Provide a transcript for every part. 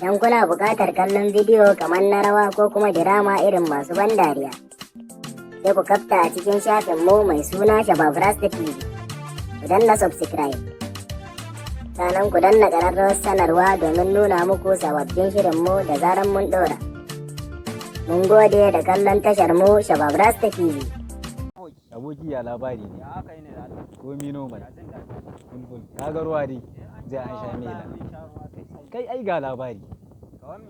Idan kuna buƙatar kallon bidiyo kamar na rawa ko kuma dirama irin masu ban dariya, sai ku kafta a cikin shafinmu mai suna Shabab Rasta TV. Ku danna subscribe. Sannan ku danna ƙararrawar sanarwa domin nuna muku sababbin shirinmu da zaran mun ɗora. Mun gode da kallon tasharmu Shabab Rasta TV. Aboki ya labari ne. Ya haka ne da Allah. Komi normal. Ka ga ruwa dai zai an sha mela. Kai ai ga labari.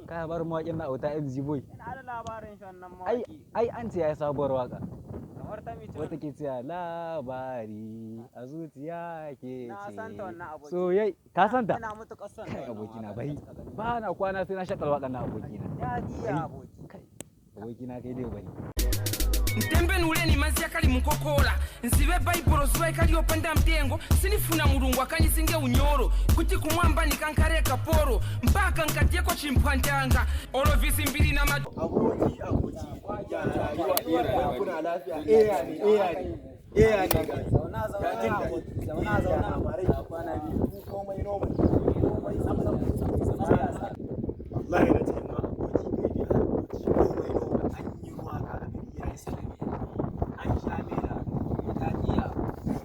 Ka bar mawaƙin na auta MZ boy. Ina da labarin shi wannan mawaƙi. Ai an ce ya sabuwar waka. Kamar ta mice. Wata ke cewa labari a zuciya ke ce. Na san ta wannan aboki. Soyayya ka san ta? Ina mutuƙar son ta. Kai abokina bari. Ba na kwana sai na shakal waƙan na abokina. Ya diya aboki. Kai abokina kai dai bari. Ntembe nuleni manzi akali mukokola nzibe baibolo zuba ikali opanda mtengo sinifuna mulungu akanyisinge unyoro kuti kumwamba nikankare kaporo mpaka nkatieko chimpwantanga olovisi mbili na madu aboki ya rayuwa kuna lafiya ya ne ga zauna kwana biyu komai normal komai sam wallahi na ce ma aboki kai da komai normal an yi ruwa ka a gari ya yi salami an sha mela ta iya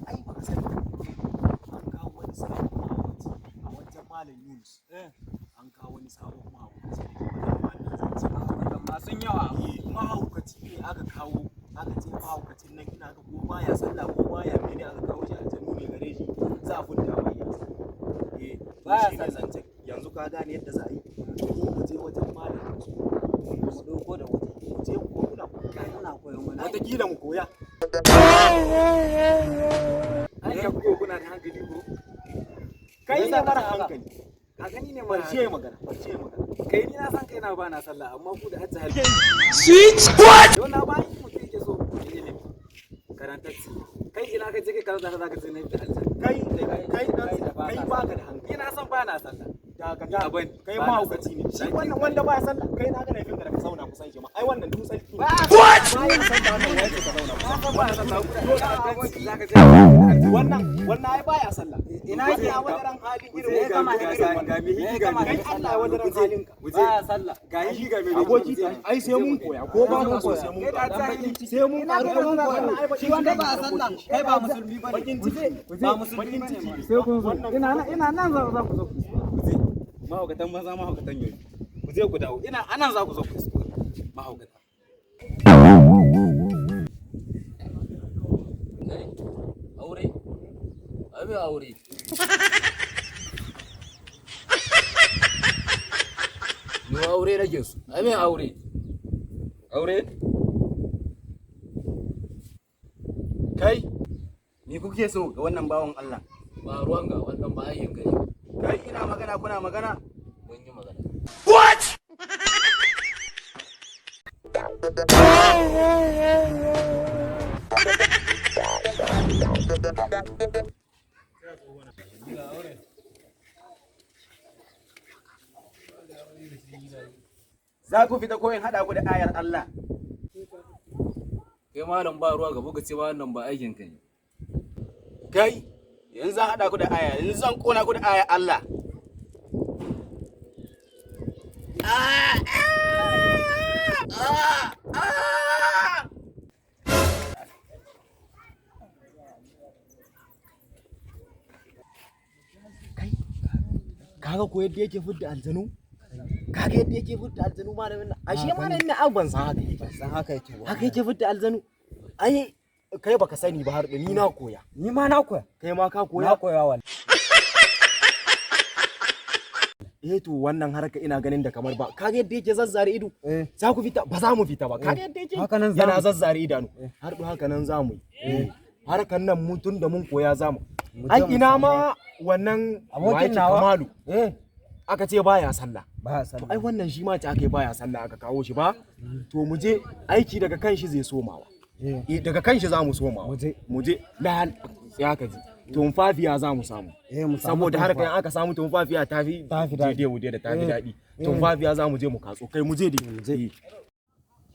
ai ba san an kawo wani sabon mahaukaci a wajen malam Yunus an kawo wani sabon mahaukaci Masun yawa. Mahaukaci ne aka kawo aka ce mahaukacin nan ina ga ko baya sallah ko baya mene aka kawo shi aljanu ne gare shi za a fudda mai yasa baya sallah zance yanzu ka gane yadda za a yi mu je wajen malam mu dauko da wuta mu je ko kuna koyon wani wata kila mu koya ai ka ko kuna da hankali ko kai ne mara hankali a gani ne mara magana kai ni na san kai na ba na sallah amma ku da hajji halin switch what wannan ba yi mutum yake so ilimi karantacci kai ina ka je kai karanta za ka tsine da aljanna kai ba ka da hankali ina san ba na sallah da ban kai ma hukaci ne shi wannan wanda ba sallah kai na ga ne finka da ka zauna kusan shi ma ai wannan duk sarki what wannan ai baya sallah ina yake a wajen halin irin ga mi hiji ga kai Allah ya wajen halin ka baya sallah ga hiji ga mi aboki ai sai mun koya ko ba mu koya sai mun sai mun koya shi wanda ba sallah kai ba musulmi bane bakin ciki ba musulmi bane sai kun zo ina nan za ku zo mahaukatan maza mahaukatan yoyi ku je ku dawo ina anan za ku zo ku mahaukata aure abi aure ni aure nake su abi aure kai ni kuke so ga wannan bawon Allah ba ruwan ga wannan ba ayyin gari kai ina magana kuna magana mun yi magana what za ku fita koyin hada ku da ayar Allah kai malam ba ruwa ga buga ce wannan ba aikin ka ne kai yanzu zan hada ku da aya yanzu zan kona ku da ayar Allah kaga ko yadda yake fudda aljanu malamin nan ashe malamin nan ban san haka yake haka yake fudda aljanu ai kai baka sani ba har da ni na koya ni ma na koya kai ma ka koya na koya wal to wannan harka ina ganin da kamar ba kaga yadda yake zazzare ido za ku fita ba za mu fita ba kaga yadda yake yana zazzare idanu har da haka nan za mu yi harkan nan mutun da mun koya za mu ai ina ma wannan abokin nawa Kamalu aka ce baya sallah ai wannan shi ma ce aka yi baya sallah aka kawo shi ba to mu je aiki daga kan shi zai somawa daga kan shi za mu somawa mu je lahal ya ka ji tumfafiya za mu samu saboda har kan aka samu tumfafiya tafi daidai wude da tafi daɗi tumfafiya za mu je mu katso kai mu je dai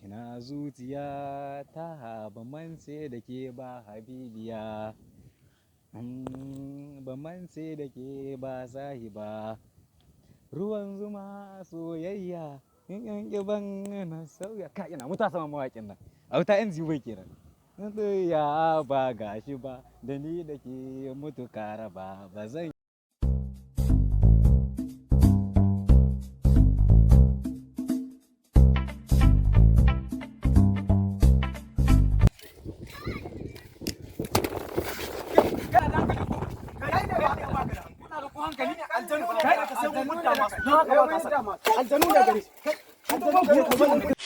Kina zuciya ta ba mance da ke ba habibiya ba mance da ke ba sahiba ruwan zuma soyayya in yan kiban na sauya ka ina muta sama mawaƙin nan auta yan zibai kenan ya ba gashi ba da ni da ke mutu kara ba zan aljanu ne gare